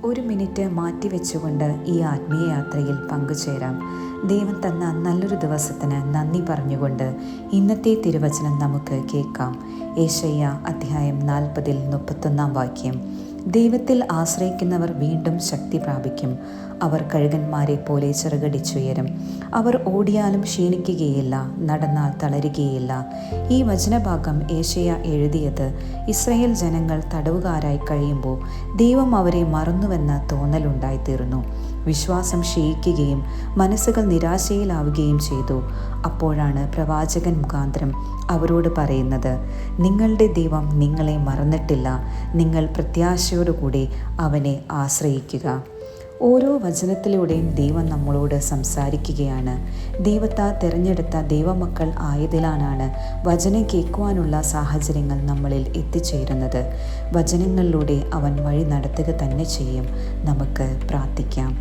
ഒരു മിനിറ്റ് മാറ്റിവെച്ചുകൊണ്ട് ഈ ആത്മീയ യാത്രയിൽ പങ്കുചേരാം. ദൈവം തന്ന നല്ലൊരു ദിവസത്തിന് നന്ദി പറഞ്ഞുകൊണ്ട് ഇന്നത്തെ തിരുവചനം നമുക്ക് കേൾക്കാം. യെശയ്യാ അധ്യായം 40:31 ദൈവത്തിൽ ആശ്രയിക്കുന്നവർ വീണ്ടും ശക്തി പ്രാപിക്കും. അവർ കഴുകന്മാരെ പോലെ ചിറകടിച്ചുയരും. അവർ ഓടിയാലും ക്ഷീണിക്കുകയില്ല, നടന്നാൽ തളരുകയില്ല. ഈ വചനഭാഗം യെശയ്യാ എഴുതിയത് ഇസ്രായേൽ ജനങ്ങൾ തടവുകാരായി കഴിയുമ്പോൾ ദൈവം അവരെ മറന്നുവെന്ന തോന്നലുണ്ടായിത്തീർന്നു. വിശ്വാസം ക്ഷയിക്കുകയും മനസ്സുകൾ നിരാശയിലാവുകയും ചെയ്തു. അപ്പോഴാണ് പ്രവാചകൻ മുഖാന്തരം അവരോട് പറയുന്നത്, നിങ്ങളുടെ ദൈവം നിങ്ങളെ മറന്നിട്ടില്ല, നിങ്ങൾ പ്രത്യാശയോടുകൂടി അവനെ ആശ്രയിക്കുക. ഓരോ വചനത്തിലൂടെയും ദൈവം നമ്മളോട് സംസാരിക്കുകയാണ്. ദൈവത്താൽ തിരഞ്ഞെടുത്ത ദൈവമക്കൾ ആയതിനാലാണ് വചനം കേൾക്കുവാനുള്ള സാഹചര്യങ്ങൾ നമ്മളിൽ എത്തിച്ചേരുന്നത്. വചനങ്ങളിലൂടെ അവൻ വഴി നടത്തുക തന്നെ ചെയ്യും. നമുക്ക് പ്രാർത്ഥിക്കാം.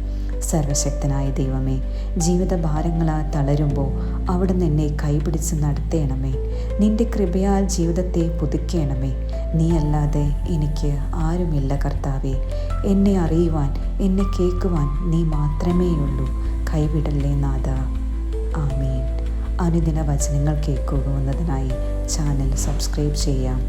സർവശക്തനായ ദൈവമേ, ജീവിത ഭാരങ്ങളാൽ തളരുമ്പോൾ അവിടുന്ന് എന്നെ കൈപിടിച്ച് നടത്തേണമേ. നിൻ്റെ കൃപയാൽ ജീവിതത്തെ പുതുക്കേണമേ. നീ അല്ലാതെ എനിക്ക് ആരുമില്ല കർത്താവേ. എന്നെ അറിയുവാൻ, എന്നെ കേൾക്കുവാൻ നീ മാത്രമേയുള്ളൂ. കൈവിടല്ലേ നാഥ. ആമീൻ. അനുദിന വചനങ്ങൾ കേൾക്കുന്നതിനായി ചാനൽ സബ്സ്ക്രൈബ് ചെയ്യാം.